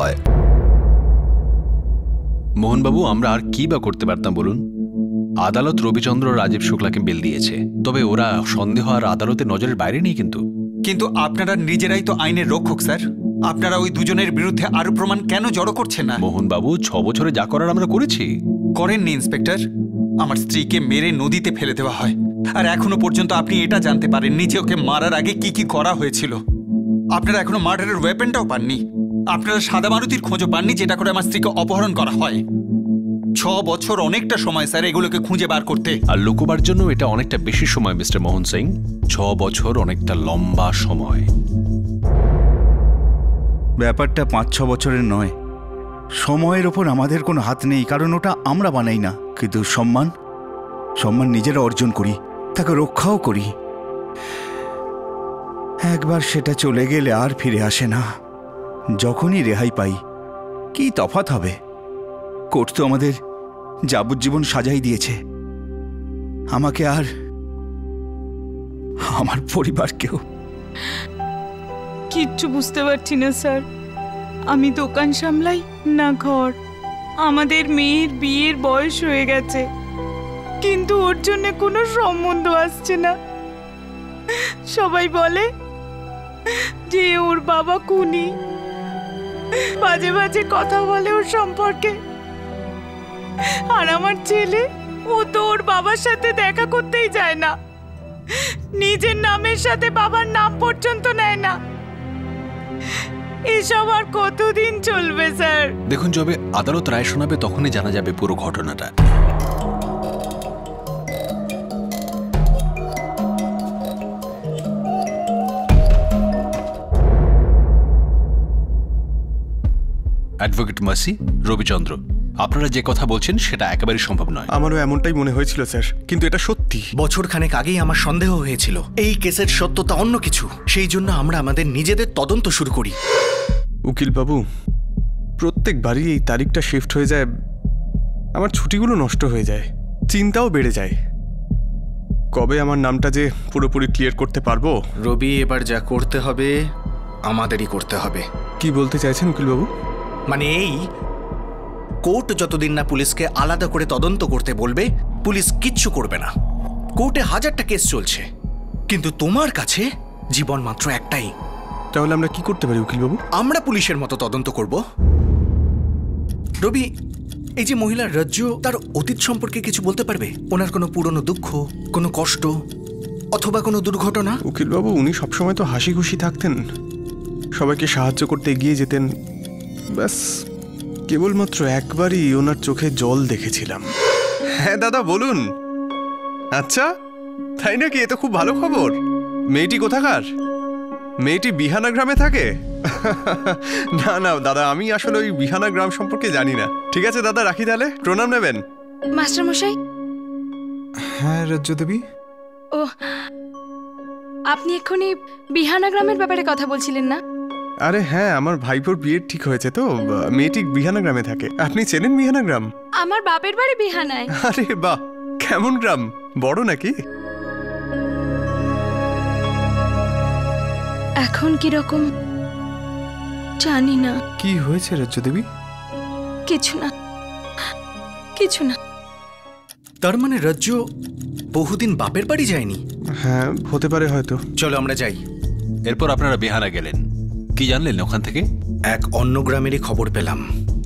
হয়। মোহনবাবু, আমরা আর কি বা করতে পারতাম বলুন? আদালত রবিচন্দ্র রাজীব শুক্লাকে বেল দিয়েছে, তবে ওরা সন্দেহ আর আদালতের নজরের বাইরে নেই। কিন্তু আপনারা নিজেরাই তো আইনের রক্ষক স্যার। আপনারা ওই দুজনের বিরুদ্ধে আরো প্রমাণ কেন জড়ো করছেন না? মোহনবাবু, 6 বছরে যা করার আমরা করেছি। করেননি ইন্সপেক্টর। আমার স্ত্রীকে মেরে নদীতে ফেলে দেওয়া হয়, আর এখনো পর্যন্ত আপনি এটা জানতে পারেননি যে ওকে মারার আগে কি কি করা হয়েছিল। আপনারা এখনো মার্ডারের ওয়েপেনটাও পাননি। আপনারা সাদা মারুতির খোঁজও পাননি যেটা করে আমার স্ত্রীকে অপহরণ করা হয়। 6 বছর অনেকটা সময় স্যার এগুলোকে খুঁজে বার করতে। আর লুকোবার জন্য এটা অনেকটা বেশি সময় মিস্টার মোহন সিং। 6 বছর অনেকটা লম্বা সময়। ব্যাপারটা 5-6 বছরের নয়। সময়ের ওপর আমাদের কোনো হাত নেই, কারণ ওটা আমরা বানাই না। কিন্তু সম্মান নিজেরা অর্জন করি, তাকে রক্ষাও করি। একবার সেটা চলে গেলে আর ফিরে আসে না। যখনই রেহাই পাই, কি তফাৎ হবে? কোর্ট তো আমাদের যাবজ্জীবন সাজাই দিয়েছে, আমাকে আর আমার পরিবারকেও। কিচ্ছু বুঝতে পারছি না স্যার। আমি দোকান সামলাই না ঘর। আমাদের মেয়ের বিয়ের বয়স হয়ে গেছে, কিন্তু ওর জন্য কোনো সম্বন্ধ আসছে না। সবাই বলে যে ওর বাবা খুনি, বাজে বাজে কথা বলে ওর সম্পর্কে। আর আমার ছেলে, ও তো ওর বাবার সাথে দেখা করতেই যায় না, নিজের নামের সাথে বাবার নাম পর্যন্ত নেয় না। এসব আর কতদিন চলবে স্যার? দেখুন, যবে আদালত রায় শোনাবে তখনই জানা যাবে পুরো ঘটনাটা। অ্যাডভোকেট মাসি, রবিচন্দ্র, আপনারা যে কথা বলছেন সেটা একেবারেই সম্ভব নয়। আমারও এমনটাই মনে হয়েছিল স্যার, কিন্তু এটা সত্যি। বছরখানেক আগেই আমার সন্দেহ হয়েছিল এই কেসের সত্যতা অন্য কিছু। সেই জন্য আমরা আমাদের নিজেদের তদন্ত শুরু করি। উকিলবাবু, প্রত্যেকবারই এই তারিখটা শিফট হয়ে যায়, আমার ছুটিগুলো নষ্ট হয়ে যায়, চিন্তাও বেড়ে যায়। কবে আমার নামটা যে পুরোপুরি ক্লিয়ার করতে পারবো? রবি, এবার যা করতে হবে আমাদেরই করতে হবে। কি বলতে চাইছেন উকিলবাবু? মানে এই, কোর্ট যতদিন না পুলিশকে আলাদা করে তদন্ত করতে বলবে, পুলিশ কিচ্ছু করবে না। কোর্টে 1000টা কেস চলছে, কিন্তু তোমার কাছে জীবন মাত্র একটাই। তাহলে আমরা কি করতে পারি উকিলবাবু? আমরা পুলিশের মতো তদন্ত করব। রবি, এই যে মহিলা রজ্জু, তার অতীত সম্পর্কে কিছু বলতে পারবে? ওনার কোনো পুরনো দুঃখ, কোনো কষ্ট অথবা কোনো দুর্ঘটনা? উকিলবাবু, উনি সবসময় তো হাসি খুশি থাকতেন, সবাইকে সাহায্য করতে এগিয়ে যেতেন। ব্যাস, কেবলমাত্র একবারই ওনার চোখে জল দেখেছিলাম। হ্যাঁ দাদা, বলুন। আচ্ছা, তাই নাকি? এ তো খুব ভালো খবর। মেয়েটি কোথাকার? মেয়েটি বিহানা গ্রামে থাকে? না না দাদা, আমি আসলে ওই বিহানা গ্রাম সম্পর্কে জানি না। ঠিক আছে দাদা, রাখি তাহলে। প্রণাম নেবেন। মাস্টার মশাই। হ্যাঁ রজ্জু দেবী। ও, আপনি এক্ষুনি বিহানা গ্রামের ব্যাপারে কথা বলছিলেন না? আরে হ্যাঁ, আমার ভাইপোর বিয়ের ঠিক হয়েছে তো, মেয়েটি বিহানা গ্রামে থাকে। আপনি চেনেন বিহানা গ্রাম? আমার বাপের বাড়ি বিহানায়। আরে বাহ, কেমন গ্রাম? বড় নাকি? এখন কি রকম জানি না। কি হয়েছে রজ্জু দেবী? কিছু না, কিছু না। তার মানে রজ্জু বহুদিন বাপের বাড়ি যায়নি? হ্যাঁ, হতে পারে হয়তো। চলো আমরা যাই। এরপর আপনারা বিহানা গেলেন। কি জানলেন ওখান থেকে? এক অন্য গ্রামেরই খবর পেলাম।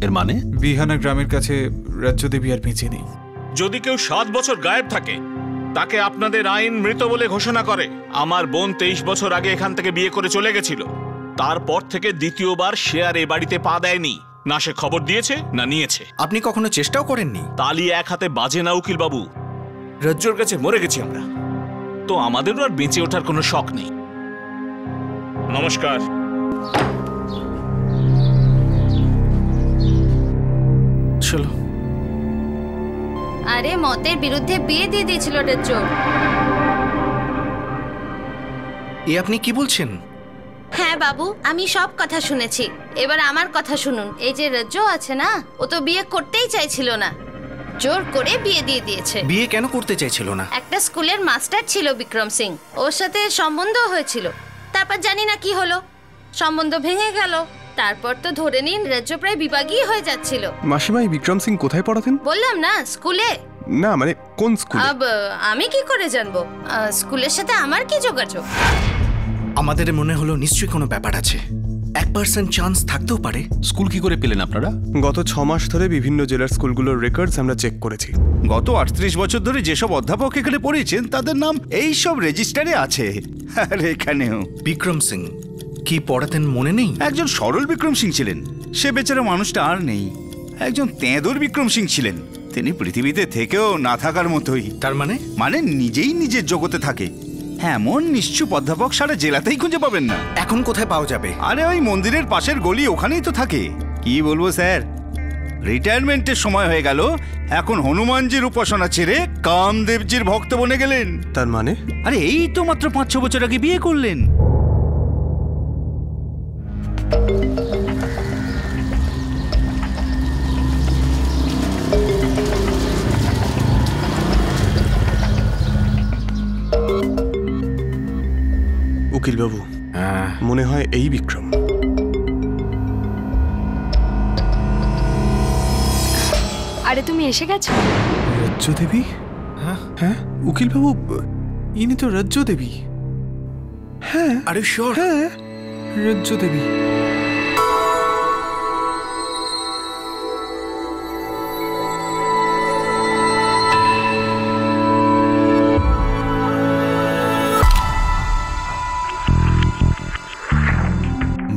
এর মানে? বিহানা গ্রামের কাছে রজ্জু দেবী আর বেঁচে নেই। যদি কেউ 7 বছর গায়েব থাকে, তাকে আপনাদের আইন মৃত বলে ঘোষণা করে। আমার বোন 23 বছর আগে এখান থেকে বিয়ে করে চলে গেছিল। তারপর থেকে দ্বিতীয়বার সে আর এই বাড়িতে পা দেয়নি। না সে খবর দিয়েছে না নিয়েছে। আপনি কখনো চেষ্টাও করেননি? তালি এক হাতে বাজে না উকিল বাবু। রজ্জুর কাছে মরে গেছি আমরা, তো আমাদেরও আর বেঁচে ওঠার কোনো শখ নেই। নমস্কার। চলো। আরে মতের বিরুদ্ধে বিয়ে দিয়ে দিয়েছিল রজ্জু। এ আপনি কি বলছেন? হ্যাঁ বাবু, আমি সব কথা শুনেছি। এবার আমার কথা শুনুন। এই যে রজ্জু আছে না, ও তো বিয়ে করতেই চাইছিল না, জোর করে বিয়ে দিয়ে দিয়েছে। বিয়ে কেন করতে চাইছিল না? একটা স্কুলের মাস্টার ছিল বিক্রম সিং, ওর সাথে সম্বন্ধ হয়েছিল। তারপর জানি না কি হলো, সম্বন্ধ ভেঙে গেল। তারপর তো ধরে নিন রাজ্য প্রায় বিভাগী হয়ে যাচ্ছিল। মাসিমা, এই বিক্রম সিং কোথায় পড়াতেন? বললাম না, স্কুলে। না মানে কোন স্কুলে? আমি কি করে জানবো? স্কুলের সাথে আমার কি যোগাযোগ? আমাদের মনে হলো নিশ্চয়ই কোনো ব্যাপার আছে। 1% চান্স থাকতেও পারে। স্কুল কি করে পেলেন আপনারা? গত 6 মাস ধরে বিভিন্ন জেলার স্কুলগুলোর রেকর্ডস আমরা চেক করেছি। গত 38 বছর ধরে যেসব অধ্যাপক এখানে পড়িয়েছেন তাদের নাম এই সব রেজিস্টারে আছে। আর এখানেও। বিক্রম সিং কি পড়াতেন মনে নেই? একজন সরল বিক্রম সিং ছিলেন, সে বেচারা মানুষটা আর নেই। একজন তেঁদুর বিক্রম সিং ছিলেন, তিনি পৃথিবীতে থেকেও না থাকার মতোই। তার মানে নিজেই নিজের জগতে থাকে। এমন নিশ্চুপ অধ্যাপক সারা জেলাতেই খুঁজে পাবেন না। এখন কোথায় পাওয়া যাবে? আরে ওই মন্দিরের পাশের গলি, ওখানেই তো থাকে। কি বলবো স্যার, রিটায়ারমেন্টের সময় হয়ে গেল, এখন হনুমানজির উপাসনা ছেড়ে কামদেবজির ভক্ত বনে গেলেন। তার মানে? আরে এই তো মাত্র 5-6 বছর আগে বিয়ে করলেন। উকিল বাবু, মনে হয় এই বিক্রম। আরে তুমি এসে গেছো? রাজ্য দেবী? হ্যাঁ উকিল বাবু, ইনি তো রাজ্য দেবী। হ্যাঁ, আরে শিওর? হ্যাঁ, রাজ্য দেবী।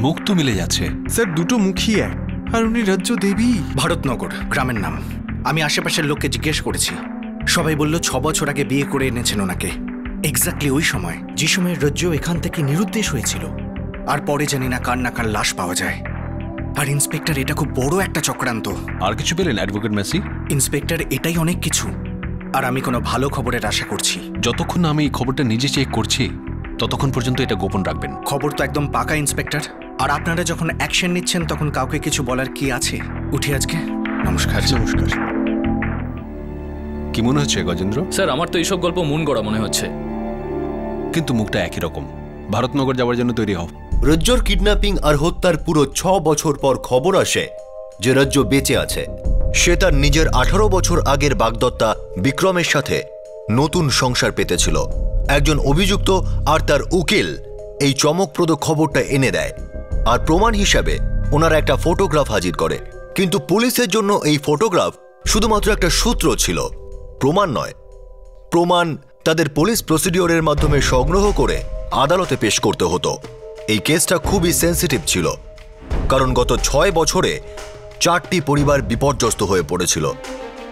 মুখ তো মিলে যাচ্ছে। স্যার দুটো মুখই এক, আর উনি রাজ্য দেবী। ভারতনগর গ্রামের নাম। আমি আশেপাশের লোককে জিজ্ঞেস করেছি, সবাই বলল 6 বছর আগে বিয়ে করে এনেছেন ওনাকে। এক্স্যাক্টলি ওই সময় যে সময় রজ্জু এখান থেকে নিরুদ্দেশ হয়েছিল। আর পরে জানি না কার না কার লাশ পাওয়া যায়। আর ইন্সপেক্টর, এটা খুব বড় একটা চক্রান্ত। আর কিছু পেলেন অ্যাডভোকেট মেসি? ইন্সপেক্টর, এটাই অনেক কিছু। আর আমি কোনো ভালো খবরের আশা করছি। যতক্ষণ না আমি এই খবরটা নিজে চেক করছি ততক্ষণ পর্যন্ত এটা গোপন রাখবেন। খবর তো একদম পাকা ইন্সপেক্টর। আর আপনারা যখন অ্যাকশন নিচ্ছেন তখন কাউকে কিছু বলার কি আছে? উঠি আজকে। নমস্কার। নমস্কার। কি মনে হচ্ছে গজেন্দ্র? স্যার, আমার তো এইসব গল্প মন গড়া মনে হচ্ছে। কিন্তু মুখটা একই রকম। ভারতনগর যাওয়ার জন্য তৈরি হও। রজ্জোর কিডন্যাপিং আর হত্যার পুরো 6 বছর পর খবর আসে যে রজ্জো বেঁচে আছে। সে তার নিজের 18 বছর আগের বাগদত্তা বিক্রমের সাথে নতুন সংসার পেতেছিল। একজন অভিযুক্ত আর তার উকিল এই চমকপ্রদ খবরটা এনে দেয়, আর প্রমাণ হিসাবে ওনারা একটা ফটোগ্রাফ হাজির করে। কিন্তু পুলিশের জন্য এই ফটোগ্রাফ শুধুমাত্র একটা সূত্র ছিল, প্রমাণ নয়। প্রমাণ তাদের পুলিশ প্রসিডিওরের মাধ্যমে সংগ্রহ করে আদালতে পেশ করতে হতো। এই কেসটা খুবই সেন্সিটিভ ছিল, কারণ গত 6 বছরে 4টি পরিবার বিপর্যস্ত হয়ে পড়েছিল।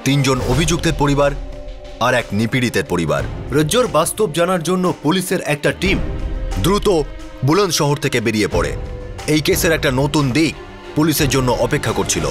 3 জন অভিযুক্তের পরিবার আর এক নিপীড়িতের পরিবার। রজ্জোর বাস্তব জানার জন্য পুলিশের একটা টিম দ্রুত বুলন্দ শহর থেকে বেরিয়ে পড়ে। এই কেসের একটা নতুন দিক পুলিশের জন্য অপেক্ষা করছিল।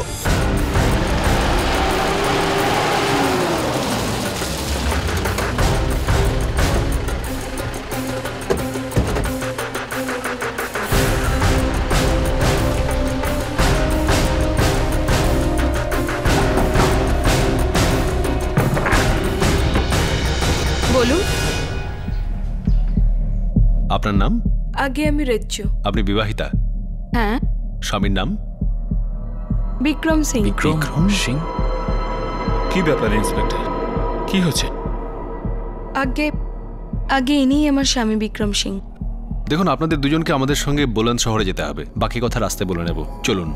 বলুন। আপনার নাম? আগে আমি রাজ্য। আপনি বিবাহিতা? হ্যাঁ। স্বামীর নাম? বিক্রম সিং। বিক্রম সিং? কি ব্যাপার ইন্সপেক্টর, কি হচ্ছে? আগে ইনিই আমার স্বামী বিক্রম সিং। দেখুন, আপনাদের দুজনকে আমাদের সঙ্গে বুলন্দ শহরে যেতে হবে। বাকি কথা রাস্তায় বলে নেব। চলুন।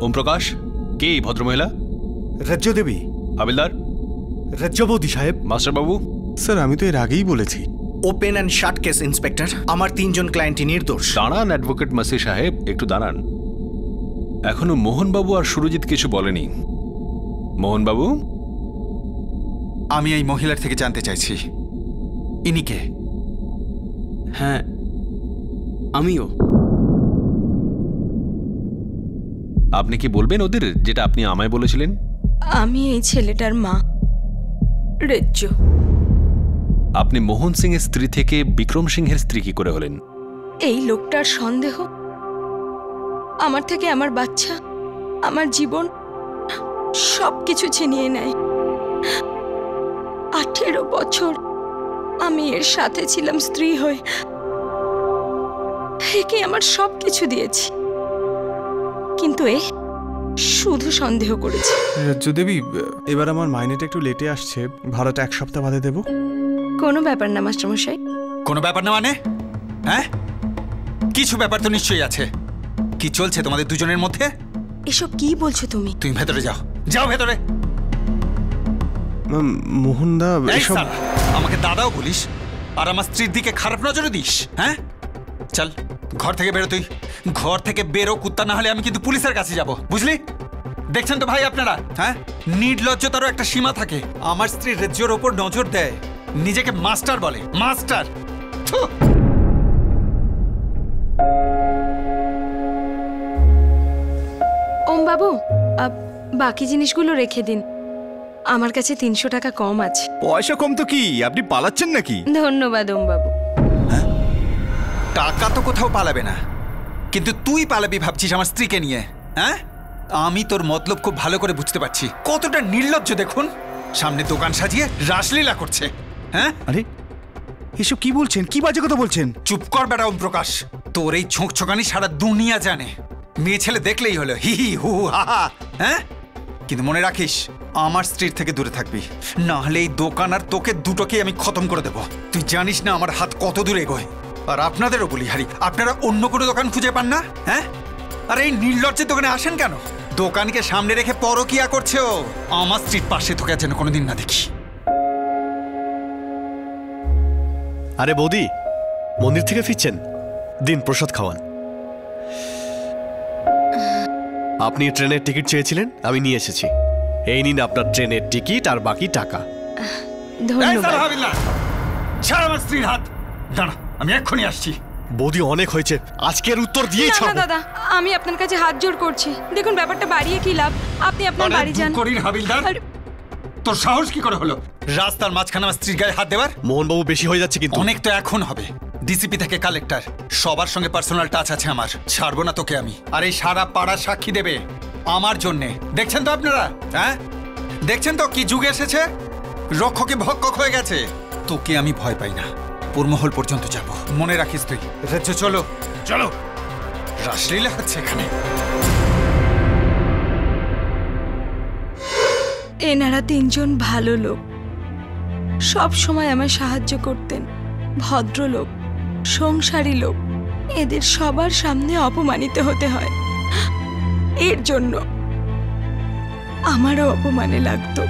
ওম প্রকাশ, কে এই ভদ্রমহিলা? রাজ্য দেবী। হাবিলদার? রাজ্য বৌদি সাহেব। মাস্টার বাবু? স্যার, আমি তো এর আগেই বলেছি। Open and shut case inspector. আমার 3 জন ক্লায়েন্টই নির্দোষ। দাঁড়ান অ্যাডভোকেট মাসি সাহেব, একটু দাঁড়ান। এখনো মোহনবাবু আর সুরজিৎ কিছু বলেনি। মোহনবাবু? আমি এই মহিলার থেকে জানতে চাইছি, ইনি কে? হ্যাঁ, আমিও। আপনি কি বলবেন ওদের যেটা আপনি আমায় বলেছিলেন? আমি এই ছেলেটার মা, রেজ্জু। আপনি মোহন সিং এর স্ত্রী থেকে বিক্রম সিংহের স্ত্রী কি করে হলেন? এই লোকটার সন্দেহ আমার থেকে আমার বাচ্চা, আমার জীবন সবকিছু ছিনিয়ে নেয়। 18 বছর আমি এর সাথে ছিলাম স্ত্রী হয়ে, একে আমার সবকিছু দিয়েছি, কিন্তু এ শুধু সন্দেহ করেছে। রাজ্য দেবী, এবার আমার মাইনেটা একটু লেটে আসছে, ভাড়াটা 1 সপ্তাহ বাদে দেবো। কোনো ব্যাপার না মাস্টারমশাই। কোনো ব্যাপার না মানে? হ্যাঁ, কিছু ব্যাপার তো নিশ্চয়ই আছে। কি চলছে তোমাদের দুজনের মধ্যে? এসব কি বলছো তুমি? তুমি ভেতরে যাও, যাও ভেতরে। মোহনদা, এই সালা, আমাকে দাদাও বলিস আর আমার স্ত্রীর দিকে খারাপ নজরে দিস? হ্যাঁ, চল ঘর থেকে বেরো তুই। ঘর থেকে বেরো, কুত্তা না হলে আমি কিন্তু পুলিশের কাছে যাব, বুঝলি? দেখছেন তো ভাই আপনারা, হ্যাঁ, নির্লজ্জতারও একটা সীমা থাকে। আমার স্ত্রী রেজ্জোর ওপর নজর দেয়, নিজেকে মাস্টার বলে, মাস্টার। ওম বাবু, বাকি জিনিসগুলো রেখে দিন, আমার কাছে 300 টাকা কম আছে। পয়সা কম তো কি, আপনি পালাচ্ছেন নাকি? ধন্যবাদ ওম বাবু। টাকা তো কোথাও পালাবে না, কিন্তু তুই পালাবি ভাবছিস আমার স্ত্রীকে নিয়ে? হ্যাঁ, আমি তোর মতলব খুব ভালো করে বুঝতে পারছি। কতটা নির্লজ্জ দেখুন, সামনে দোকান সাজিয়ে রাসলীলা করছে। হ্যাঁ, আরে এসব কি বলছেন? কি বাজে কথা বলছেন? চুপ কর বেটা ওম প্রকাশ, তোর এই ছোঁকছোকানি সারা দুনিয়া জানে। মেয়ে ছেলে দেখলেই হলো হি হি হু হা হা। হ্যাঁ, কিন্তু মনে রাখিস আমার স্ত্রীর থেকে দূরে থাকবি, না হলে এই দোকান আর তোকে দুটোকেই আমি খতম করে দেব। তুই জানিস না আমার হাত কত দূরে এগোয়। আর আপনাদেরও বলি হারি, আপনারা অন্য কোনো দোকান খুঁজে পান না? হ্যাঁ, আর এই নির্লজ্জের দোকানে আসেন কেন? দোকানকে সামনে রেখে পরকিয়া করছে ও। আমার স্ত্রীর পাশে তোকে যেন কোনোদিন না দেখি। আরে বৌদি, মন্দির থেকে ফিরছেন, দিন প্রসাদ খাওয়ান। আপনি ট্রেনের টিকিট চেয়েছিলেন, আমি নিয়ে এসেছি। এই নিন আপনার ট্রেনের টিকিট আর বাকি টাকা। ধন্যবাদ। ছাড় আমার স্ত্রীর হাত। দাঁড়া, আমি এক্ষুনি আসছি। বৌদি অনেক হয়েছে, আজকের উত্তর দিয়েই ছাড়ব। দাদা, আমি আপনার কাছে হাত জোড় করছি, দেখুন ব্যাপারটা বাড়িয়ে কি লাভ, আপনি আপনার বাড়ি যান। হাবিলদার, তোর সাহস কি করে হলো রাস্তার মাঝখানে আমার স্ত্রীর গায়ে হাত দেওয়ার? মোহনবাবু, বেশি হয়ে যাচ্ছে কিন্তু। অনেক তো এখন হবে। ডিসিপি থেকে কালেক্টর সবার সঙ্গে পার্সোনাল টাচ আছে আমার, ছাড়বো না তোকে আমি। আর এই সারা পাড়া সাক্ষী দেবে আমার জন্যে। দেখছেন তো আপনারা, হ্যাঁ, দেখছেন তো কি যুগ এসেছে, রক্ষকে ভক্ষক হয়ে গেছে। তোকে আমি ভয় পাই না, পুরমহল পর্যন্ত যাব, মনে রাখিস তুই। চলো চলো, রাসলীলা হচ্ছে এখানে। এনারা 3 জন ভালো লোক, সব সময় আমায় সাহায্য করতেন, ভদ্রলোক, সংসারী লোক। এদের সবার সামনে অপমানিত হতে হয়, এর জন্য আমারও অপমানে লাগতো।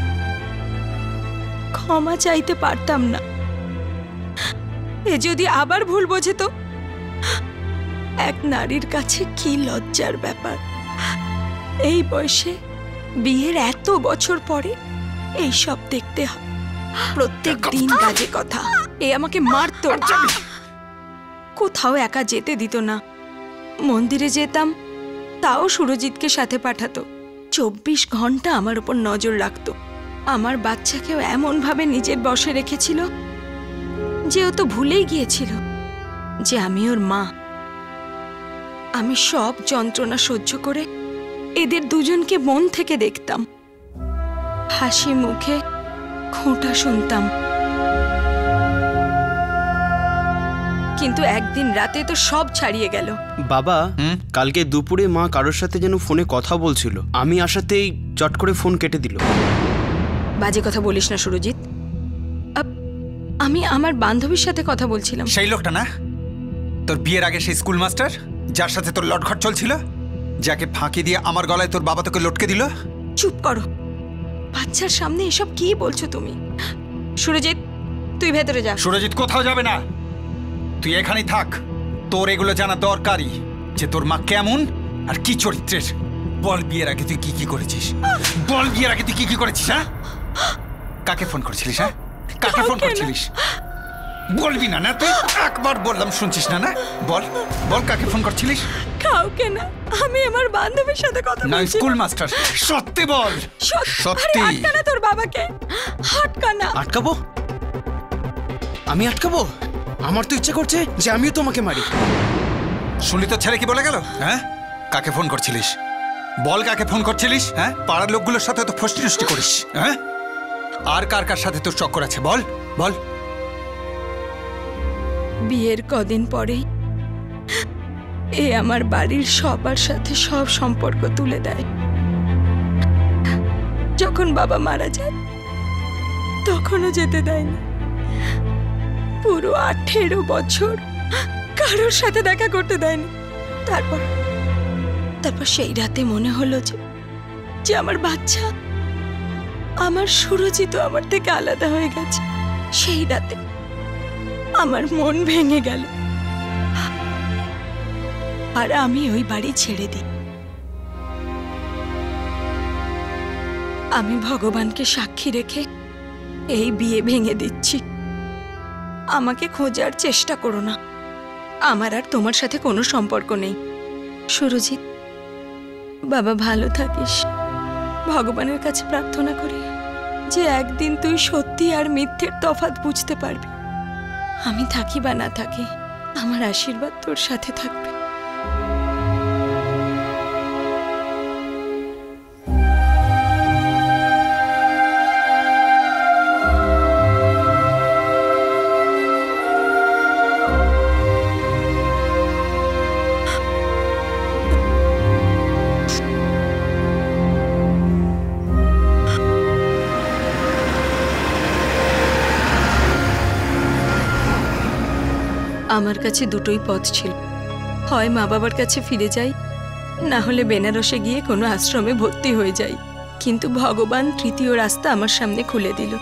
ক্ষমা চাইতে পারতাম না। এ যদি আবার ভুল বোঝে তো? এক নারীর কাছে কি লজ্জার ব্যাপার, এই বয়সে বিয়ের এত বছর পরে এই সব দেখতে হয়। প্রত্যেক দিন কাজে কথা। এ আমাকে মারতো, কোথাও একা যেতে দিত না। মন্দিরে যেতাম, তাও সুরজিৎকে সাথে পাঠাতো। 24 ঘন্টা আমার উপর নজর রাখতো। আমার বাচ্চাকেও এমন ভাবে নিজের বশে রেখেছিল যে ও তো ভুলেই গিয়েছিল যে আমি ওর মা। আমি সব যন্ত্রণা সহ্য করে এদের দুজনকে মন থেকে দেখতাম, হাসি মুখে খোঁটা শুনতাম। কিন্তু একদিন রাতে তো সব ছাড়িয়ে গেল। বাবা, কালকে দুপুরে মা কারোর সাথে যেন ফোনে কথা বলছিল, আমি আসাতেই চট করে ফোন কেটে দিল। বাজে কথা বলিস না সুরজিৎ, আমি আমার বান্ধবীর সাথে কথা বলছিলাম। সেই লোকটা না তোর বিয়ের আগে সেই স্কুল মাস্টার, যার সাথে তোর লটঘট চলছিল, যাকে ফাঁকি দিয়ে আমার গলায় তোর বাবা তোকে লটকে দিল? চুপ করো, বাচ্চার সামনে এসব কি বলছো তুমি? সুরজিৎ, তুই ভেতরে যা। সুরজিৎ কোথাও যাবে না, তুই এখানেই থাক। তোর এগুলো জানা দরকারি যে তোর মা কেমন আর কি চরিত্রের। বল, বিয়ের আগে তুই কি কি করেছিস? বল, বিয়ের আগে তুই কি কি করেছিস? হ্যাঁ, কাকে ফোন করছিলিস? হ্যাঁ, কাকে ফোন করছিলিস? বলবি না? না তুই একবার বললাম শুনছিস না? না বল বল, কাকে ফোন করছিলিস? কাউকে না, আমি আমার বান্ধবীর সাথে কথা না, বলছি। School master. সত্যি বল। সত্যি। আরে আটকা না তোর বাবাকে, আটকা না। আটকাবো? আমি আটকাবো? আমার তো ইচ্ছে করছে যে আমিও তোমাকে মারি। শুনলি তো ছেলে কি বলে গেল? হ্যাঁ, কাকে ফোন করছিলিস? বল কাকে ফোন করছিলিস? হ্যাঁ, পাড়ার লোকগুলোর সাথে তো ফষ্টি নষ্টি করিস। হ্যাঁ, আর কার কার সাথে তোর চক্কর আছে? বল বল। বিয়ের কদিন পরেই এ আমার বাড়ির সবার সাথে সব সম্পর্ক তুলে দেয়। যখন বাবা মারা যায় তখনও যেতে দেয়নি। পুরো 18 বছর কারোর সাথে দেখা করতে দেয়নি। তারপর সেই রাতে মনে হলো যে আমার বাচ্চা, আমার সুরজিৎ আমার থেকে আলাদা হয়ে গেছে। সেই রাতে আমার মন ভেঙে গেল, আর আমি ওই বাড়ি ছেড়ে দিই। আমি ভগবানকে সাক্ষী রেখে এই বিয়ে ভেঙে দিচ্ছি। আমাকে খোঁজার চেষ্টা করো না, আমার আর তোমার সাথে কোনো সম্পর্ক নেই। সুরজিৎ, বাবা ভালো থাকিস। ভগবানের কাছে প্রার্থনা করি যে একদিন তুই সত্যি আর মিথ্যের তফাৎ বুঝতে পারবি। আমি থাকি বা না থাকি, আমার আশীর্বাদ তোর সাথে থাকবে। আমার কাছে দুটোই পথ ছিল, হয় মা বাবার কাছে ফিরে যাই, না হলে বেনারসে গিয়ে কোনো আশ্রমে ভর্তি হয়ে যাই। কিন্তু ভগবান তৃতীয় রাস্তা আমার সামনে খুলে দিল।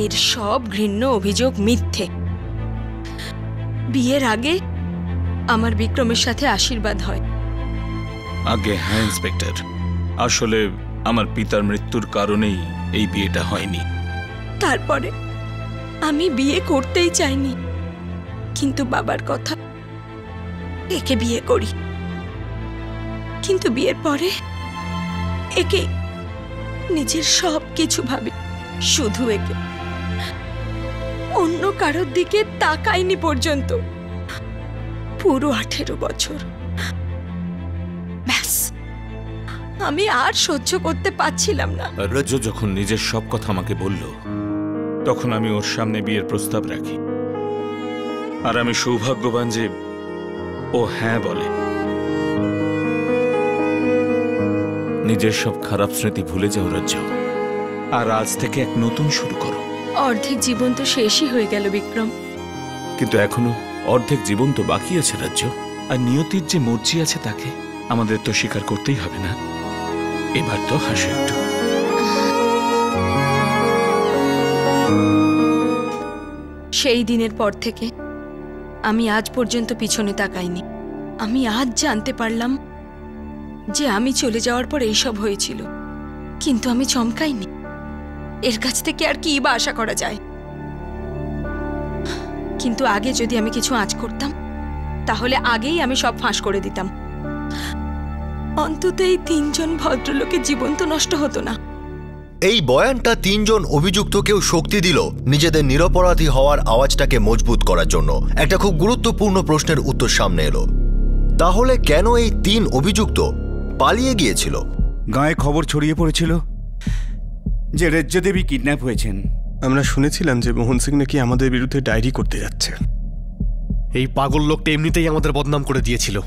এর সব ঘৃণ্য অভিযোগ মিথ্যে। বিয়ের আগে আমার বিক্রমের সাথে আশীর্বাদ হয়। আগে হ্যাঁ ইন্সপেক্টর, আসলে আমার পিতার মৃত্যুর কারণেই এই বিয়েটা হয়নি। তারপরে আমি বিয়ে করতেই চাইনি, কিন্তু বাবার কথা একে বিয়ে করি। কিন্তু বিয়ের পরে একে নিজের সব কিছু ভাবি, শুধু একে। অন্য কারোর দিকে তাকাইনি পর্যন্ত। পুরো 18 বছর। ব্যাস, আমি আর সহ্য করতে পারছিলাম না। রজ্জু যখন নিজের সব কথা আমাকে বলল, তখন আমি ওর সামনে বিয়ের প্রস্তাব রাখি। আর আমি সৌভাগ্যবান যে ও হ্যাঁ বলে। নিজের সব খারাপ স্মৃতি ভুলে যাও রজ্জু, আর আজ থেকে এক নতুন শুরু করো। অর্ধেক জীবন তো শেষই হয়ে গেল বিক্রম। কিন্তু এখনো অর্ধেক জীবন তো বাকি আছে রাজ্য, আর নিয়তির যে মর্জি আছে তাকে আমাদের তো স্বীকার করতেই হবে না? এবার তো হাসো একটু। সেই দিনের পর থেকে আমি আজ পর্যন্ত পিছনে তাকাইনি। আমি আজ জানতে পারলাম যে আমি চলে যাওয়ার পর এইসব হয়েছিল, কিন্তু আমি চমকাইনি। এর কাছ থেকে আর কি বা আশা করা যায়? কিন্তু আগে যদি আমি কিছু আঁচ করতাম, তাহলে আগেই আমি সব ফাঁস করে দিতাম। অন্তত এই 3 জন ভদ্রলোকের জীবন তো নষ্ট হতো না। এই বয়ানটা 3 জন অভিযুক্তকেও শক্তি দিল নিজেদের নিরপরাধী হওয়ার আওয়াজটাকে মজবুত করার জন্য। একটা খুব গুরুত্বপূর্ণ প্রশ্নের উত্তর সামনে এলো, তাহলে কেন এই 3 অভিযুক্ত পালিয়ে গিয়েছিল? গায়ে খবর ছড়িয়ে পড়েছিল যে রজ্জু দেবী কিডন্যাপ হয়েছেন। আমরা শুনেছিলাম যে মোহন সিং নাকি আমাদের বিরুদ্ধে ডায়েরি করতে যাচ্ছে। এই পাগল লোকটা এমনিতেই আমাদের বদনাম করে দিয়েছিল,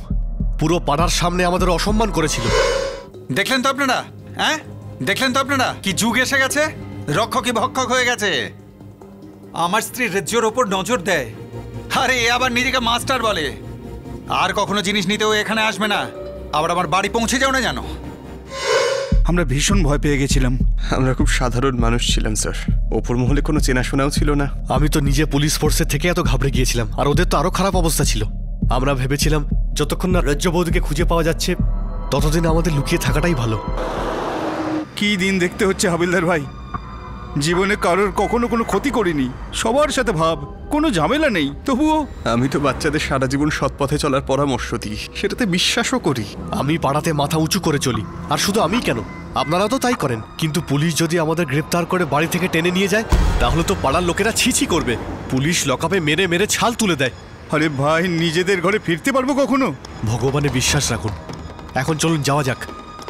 পুরো পাড়ার সামনে আমাদের অসম্মান করেছিল। দেখলেন তো আপনারা? হ্যাঁ, দেখলেন তো আপনারা কি যুগ এসে গেছে? রক্ষকই ভক্ষক হয়ে গেছে। আমার স্ত্রী রজ্জুর ওপর নজর দেয়, আরে এ আবার নিজেকে মাস্টার বলে। আর কখনো জিনিস নিতেও এখানে আসবে না। আবার আমার বাড়ি পৌঁছে যাও না জানো? আমরা ভীষণ ভয় পেয়ে গেছিলাম। আমরা খুব সাধারণ মানুষ ছিলাম স্যার, ওপর মহলে কোনো চেনাশোনাও ছিল না। আমি তো নিজে পুলিশ ফোর্সের থেকে এত ঘাবড়ে গিয়েছিলাম, আর ওদের তো আরো খারাপ অবস্থা ছিল। আমরা ভেবেছিলাম যতক্ষণ না রাজ্য বৌদিকে খুঁজে পাওয়া যাচ্ছে ততদিন আমাদের লুকিয়ে থাকাটাই ভালো। কি দিন দেখতে হচ্ছে হাবিলদার ভাই। জীবনে কারোর কখনো কোনো ক্ষতি করিনি, সবার সাথে ভাব, কোনো ঝামেলা নেই, তবুও আমি তো বাচ্চাদের সারা জীবন সৎ পথে চলার পরামর্শ দিই, সেটাতে বিশ্বাসও করি। আমি পাড়াতে মাথা উঁচু করে চলি, আর শুধু আমি কেন, আপনারা তো তাই করেন। কিন্তু পুলিশ যদি আমাদের গ্রেপ্তার করে বাড়ি থেকে টেনে নিয়ে যায় তাহলে তো পাড়ার লোকেরা ছিছি করবে। পুলিশ লকআপে মেরে মেরে ছাল তুলে দেয়। আরে ভাই, নিজেদের ঘরে ফিরতে পারবো কখনো? ভগবানে বিশ্বাস রাখুন। এখন চলুন যাওয়া যাক।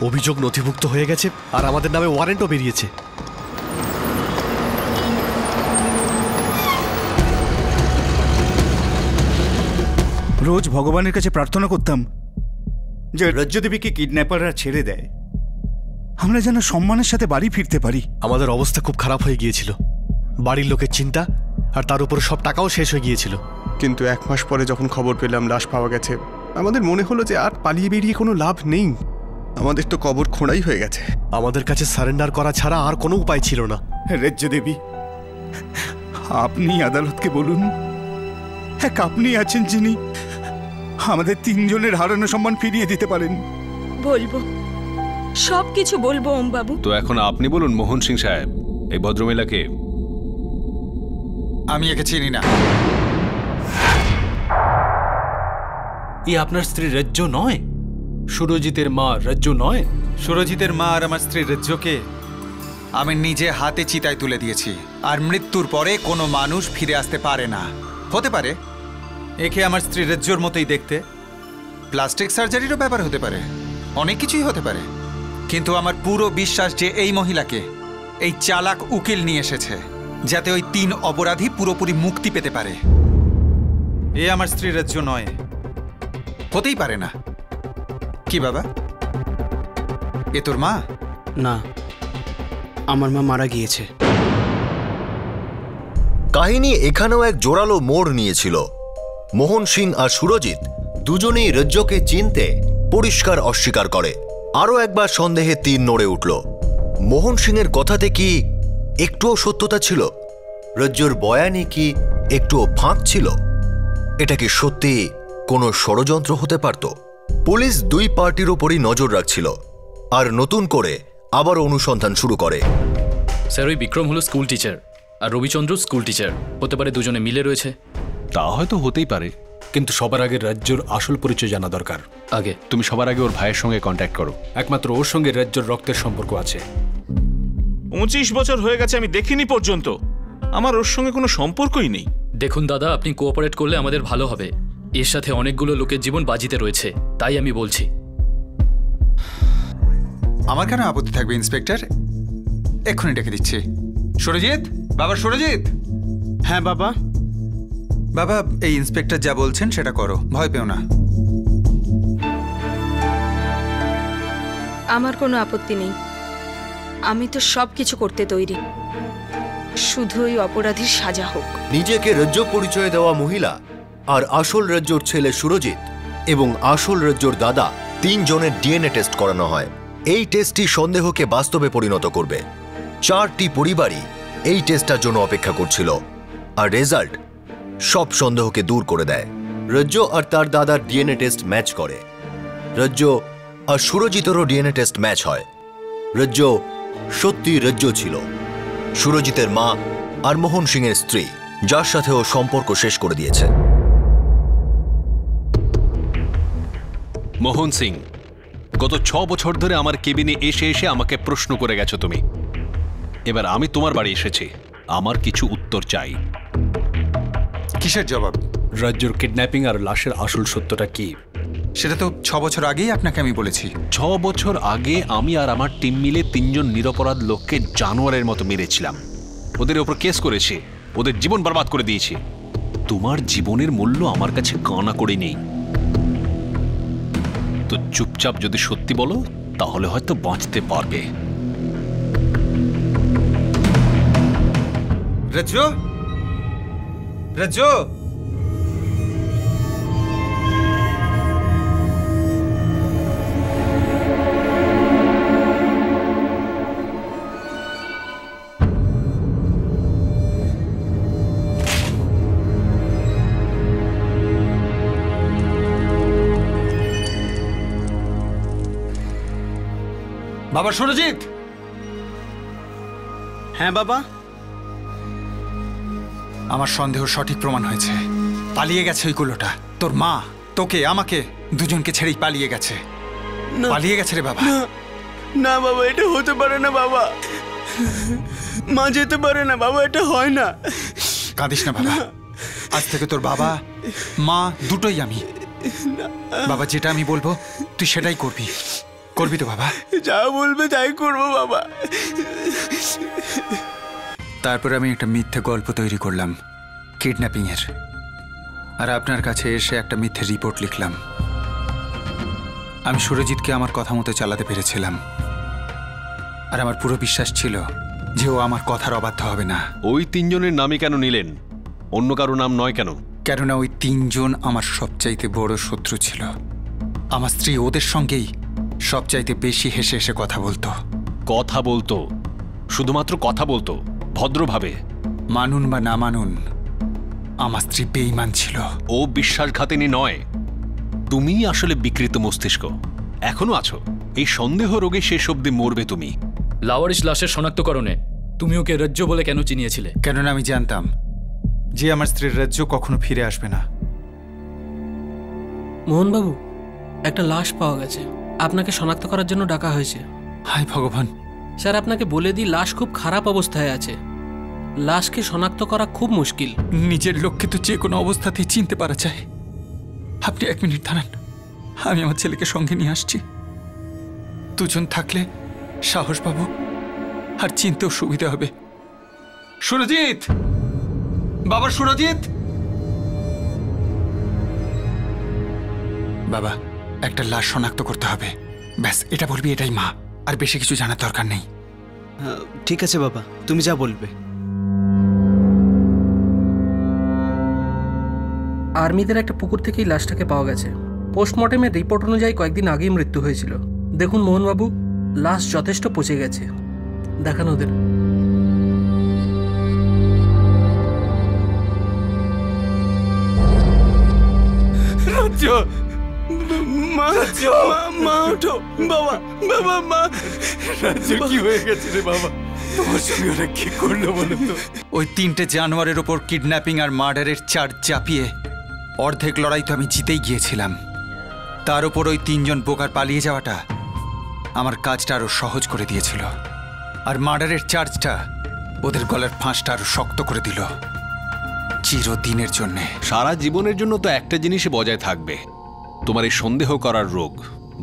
অভিযোগ নথিভুক্ত হয়ে গেছে আর আমাদের নামে ওয়ারেন্টও বেরিয়েছে। রোজ ভগবানের কাছে প্রার্থনা করতাম যে রাজ্যদেবীকে কিডন্যাপাররা ছেড়ে দেয়, আমরা যেন সম্মানের সাথে বাড়ি ফিরতে পারি। আমাদের অবস্থা খুব খারাপ হয়ে গিয়েছিল, বাড়ির লোকের চিন্তা, আর তার উপর সব টাকাও শেষ হয়ে গিয়েছিল। কিন্তু 1 মাস পরে যখন খবর পেলাম লাশ পাওয়া গেছে, আমাদের মনে হলো যে আর পালিয়ে বেরিয়ে কোনো লাভ নেই, আমাদের তো কবর খোঁড়াই হয়ে গেছে। আমাদের কাছে সারেন্ডার করা ছাড়া আর কোনো উপায় ছিল না। রাজ্যদেবী, আপনি আদালতকে বলুন, এক আপনি আছেন যিনি আমাদের 3 জনের হারানো সম্মান ফিরিয়ে দিতে পারেন। বলবো, সব কিছু বলবো ওম বাবু। তো এখন আপনি বলুন মোহন সিং সাহেব, এই ভদ্রমহিলাকে? আমি একে চিনি না। এ আপনার স্ত্রী রজ্জু নয়? সুরজিতের মা রজ্জু নয়? সুরজিতের মা আর আমার স্ত্রী রজ্জুকে আমি নিজে হাতে চিতায় তুলে দিয়েছি, আর মৃত্যুর পরে কোনো মানুষ ফিরে আসতে পারে না। হতে পারে একে আমার স্ত্রী রজ্জুর মতোই দেখতে, প্লাস্টিক সার্জারিরও ব্যাপার হতে পারে, অনেক কিছুই হতে পারে, কিন্তু আমার পুরো বিশ্বাস যে এই মহিলাকে এই চালাক উকিল নিয়ে এসেছে যাতে ওই 3 অপরাধী পুরোপুরি মুক্তি পেতে পারে। এ আমার স্ত্রী রজ্জু নয়, হতেই পারে না। কি বাবা, এ তোর মা? না, আমার মা মারা গিয়েছে। কাহিনী এখানেও এক জোরালো মোড় নিয়েছিল। মোহন সিং আর সুরজিৎ দুজনেই রজ্জুকে চিনতে পরিষ্কার অস্বীকার করে। আরও একবার সন্দেহে তীর নড়ে উঠল। মোহন সিংয়ের কথাতে কি একটুও সত্যতা ছিল? রজ্জুর বয়ানে কি একটুও ফাঁক ছিল? এটা কি সত্যি কোনো ষড়যন্ত্র হতে পারত? পুলিশ 2 পার্টির ওপরই নজর রাখছিল আর নতুন করে আবার অনুসন্ধান শুরু করে। স্যার, ওই বিক্রম হলো স্কুল টিচার আর রবিচন্দ্র স্কুল টিচার, হতে পারে দুজনে মিলে রয়েছে। তা হয়তো হতেই পারে, কিন্তু সবার আগে রাজ্যর আসল পরিচয় জানা দরকার। আগে তুমি সবার আগে ওর ভাইয়ের সঙ্গে কন্ট্যাক্ট করো। একমাত্র ওর সঙ্গে রাজ্যর রক্তের সম্পর্ক আছে। 25 বছর হয়ে গেছে, আমি দেখিনি পর্যন্ত। আমার ওর সঙ্গে কোনো সম্পর্কই নেই। দেখুন দাদা, আপনি কোঅপারেট করলে আমাদের ভালো হবে। এর সাথে অনেকগুলো লোকের জীবন বাজিতে রয়েছে, তাই আমি বলছি। আমার কেন আপত্তি থাকবে ইন্সপেক্টর? এক্ষুনি ডেকে দিচ্ছি। সুরজিৎ, বাবা সুরজিৎ। হ্যাঁ বাবা। বাবা, এই ইন্সপেক্টর যা বলছেন সেটা করো, ভয় পেও না। আমার কোনো আপত্তি নেই, আমি তো সব কিছু করতে তৈরি, শুধু ওই অপরাধীর সাজা হোক। নিজেকে রজ্জু পরিচয় দেওয়া মহিলা আর আসল রজ্জুর ছেলে সুরজিৎ এবং আসল রজ্জুর দাদা 3 জনের ডিএনএ টেস্ট করানো হয়। এই টেস্টটি সন্দেহকে বাস্তবে পরিণত করবে। 4টি পরিবারই এই টেস্টটার জন্য অপেক্ষা করছিল, আর রেজাল্ট সব সন্দেহকে দূর করে দেয়। রজ্জু আর তার দাদার ডিএনএ টেস্ট ম্যাচ করে। রজ্জু আর সুরজিতেরও ডিএনএ টেস্ট ম্যাচ হয়। রজ্জু সত্যি রজ্জু ছিল, সুরজিতের মা আর মোহন সিংয়ের স্ত্রী, যার সাথে ও সম্পর্ক শেষ করে দিয়েছে। মোহন সিং, গত 6 বছর ধরে আমার কেবিনে এসে এসে আমাকে প্রশ্ন করে গেছো তুমি। এবার আমি তোমার বাড়ি এসেছি, আমার কিছু উত্তর চাই। কিসের জবাব? রাজ্যর কিডন্যাপিং আর লাশের আসল সত্যটা কি? সেটা তো 6 বছর আগেই আপনাকে আমি বলেছি। 6 বছর আগে আমি আর আমার টিম মিলে 3 জন নিরপরাধ লোককে জানোয়ারের মতো মেরেছিলাম, ওদের ওপর কেস করেছি, ওদের জীবন বরবাদ করে দিয়েছি। তোমার জীবনের মূল্য আমার কাছে কানা করে নেই। তো চুপচাপ যদি সত্যি বলো তাহলে হয়তো বাঁচতে পারবে। রজ্জু, রজ্জু, বাবা সুরজিৎ। হ্যাঁ বাবা। আমার সন্দেহ সঠিক প্রমাণ হয়েছে। পালিয়ে গেছে ওইগুলোটা। তোর মা তোকে আমাকে দুজনকে ছেড়েই পালিয়ে গেছে। পালিয়ে গেছে রে বাবা। না বাবা, এটা হতে পারে না বাবা। মা যেতে পারে না বাবা, এটা হয় না। কাঁদিস না বাবা, আজ থেকে তোর বাবা মা দুটোই আমি। বাবা যেটা আমি বলবো তুই সেটাই করবি, করবি তো বাবা? যা বলবে তাই করবো বাবা। তারপর আমি একটা মিথ্যে গল্প তৈরি করলাম কিডন্যাপিং এর, আর আপনার কাছে এসে একটা মিথ্যে রিপোর্ট লিখলাম। আমি সুরজিৎকে আমার কথা মতো চালাতে পেরেছিলাম, আর আমার পুরো বিশ্বাস ছিল যে ও আমার কথার অবাধ্য হবে না। ওই তিনজনের নামই কেন নিলেন, অন্য কারো নাম নয় কেন? কেননা ওই তিনজন আমার সবচাইতে বড় শত্রু ছিল। আমার স্ত্রী ওদের সঙ্গেই সবচাইতে বেশি হেসে হেসে কথা বলতো। কথা বলতো? শুধুমাত্র কথা বলতো, ভদ্রভাবে? মানুন বা না মানুন, আমার স্ত্রী বেঈমান ছিল। ও বিশ্বাসঘাতিনী নয়, তুমিই আসলে বিকৃত মস্তিষ্ক। এখনো আছো। এই সন্দেহ রোগে শেষ অব্দি মরবে তুমি। লাওয়ারিশ লাশের শনাক্তকরণে তুমি ওকে রজ্জু বলে কেন চিনিয়েছিলে? কেননা আমি জানতাম যে আমার স্ত্রীর রাজ্য কখনো ফিরে আসবে না। মোহনবাবু, একটা লাশ পাওয়া গেছে, আপনাকে শনাক্ত করার জন্য ডাকা হয়েছে। হায় ভগবান! স্যার আপনাকে বলে দিই, লাশ খুব খারাপ অবস্থায় আছে। লাশকে শনাক্ত করা খুব মুশকিল। নিজের লোককে তো যে কোনো অবস্থাতেই চিনতে পারা যায়। আপনি 1 মিনিট দাঁড়ান, আমি আমার ছেলেকে সঙ্গে নিয়ে আসছি। দুজন থাকলে সাহস পাবো আর চিনতেও সুবিধা হবে। সুরজিৎ, বাবা সুরজিৎ! বাবা, একটা লাশ শনাক্ত করতে হবে, ব্যাস এটা বলবি এটাই মা, আর বেশি কিছু জানার দরকার নেই। ঠিক আছে বাবা, তুমি যা বলবে। আর্মিদের একটা পুকুর থেকেই লাশটাকে পাওয়া গেছে। পোস্টমর্টেমের রিপোর্ট অনুযায়ী কয়েকদিন আগেই মৃত্যু হয়েছিল। দেখুন মোহনবাবু, লাশ যথেষ্ট পচে গেছে। দেখান ওদের। কি হয়ে গেছে রে বাবা? তোমার সঙ্গে ওরা কি করলো বলো তো? ওই 3টে জানোয়ারের ওপর কিডন্যাপিং আর মার্ডারের চার্জ চাপিয়ে অর্ধেক লড়াই তো আমি জিতেই গিয়েছিলাম। তার উপর ওই 3 জন বোকার পালিয়ে যাওয়াটা আমার কাজটা আরো সহজ করে দিয়েছিল, আর মার্ডারের চার্জটা ওদের গলার ফাঁসটা আরো শক্ত করে দিল চিরদিনের জন্যে। সারা জীবনের জন্য তো একটা জিনিসই বজায় থাকবে, তোমার এই সন্দেহ করার রোগ,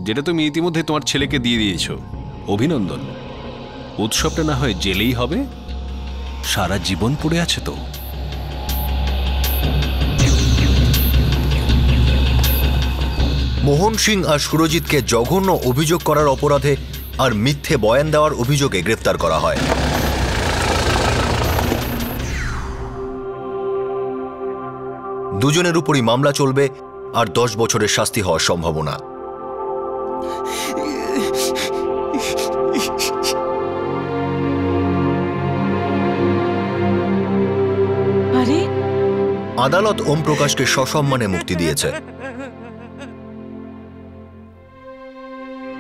যেটা তুমি ইতিমধ্যে তোমার ছেলেকে দিয়ে দিয়েছ। অভিনন্দন। উৎসবটা না হয় জেলেই হবে, সারা জীবন পড়ে আছে তো। মোহন সিং আর সুরজিৎকে জঘন্য অভিযোগ করার অপরাধে আর মিথ্যে বয়ান দেওয়ার অভিযোগে গ্রেফতার করা হয়। দুজনের উপরই মামলা চলবে আর 10 বছরের শাস্তি হওয়ার সম্ভাবনা। আরে আদালত ওম প্রকাশকে সসম্মানে মুক্তি দিয়েছে।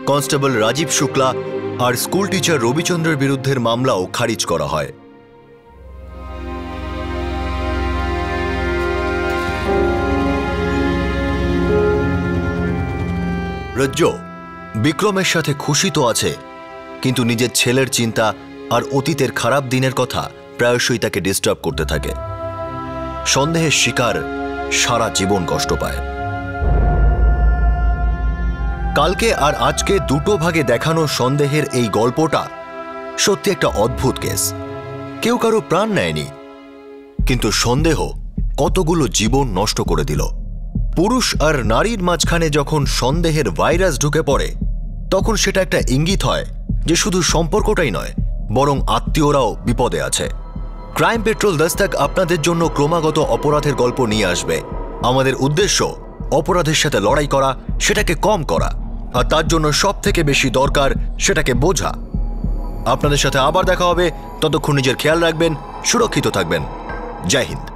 কনস্টেবল রাজীব শুক্লা আর স্কুল টিচার রবিচন্দ্রের বিরুদ্ধের মামলাও খারিজ করা হয়। রজ্জু বিক্রমের সাথে খুশি তো আছে, কিন্তু নিজের ছেলের চিন্তা আর অতীতের খারাপ দিনের কথা প্রায়শই তাকে ডিস্টার্ব করতে থাকে। সন্দেহের শিকার সারা জীবন কষ্ট পায়। কালকে আর আজকে দুটো ভাগে দেখানো সন্দেহের এই গল্পটা সত্যি একটা অদ্ভুত কেস। কেউ কারো প্রাণ নেয়নি, কিন্তু সন্দেহ কতগুলো জীবন নষ্ট করে দিল। পুরুষ আর নারীর মাঝখানে যখন সন্দেহের ভাইরাস ঢুকে পড়ে, তখন সেটা একটা ইঙ্গিত হয় যে শুধু সম্পর্কটাই নয়, বরং আত্মীয়রাও বিপদে আছে। ক্রাইম পেট্রোল দস্তক আপনাদের জন্য ক্রমাগত অপরাধের গল্প নিয়ে আসবে। আমাদের উদ্দেশ্য অপরাধের সাথে লড়াই করা, সেটাকে কম করা, আর তার জন্য সব থেকে বেশি দরকার সেটাকে বোঝা। আপনাদের সাথে আবার দেখা হবে, ততক্ষণ নিজের খেয়াল রাখবেন, সুরক্ষিত থাকবেন। জয় হিন্দ।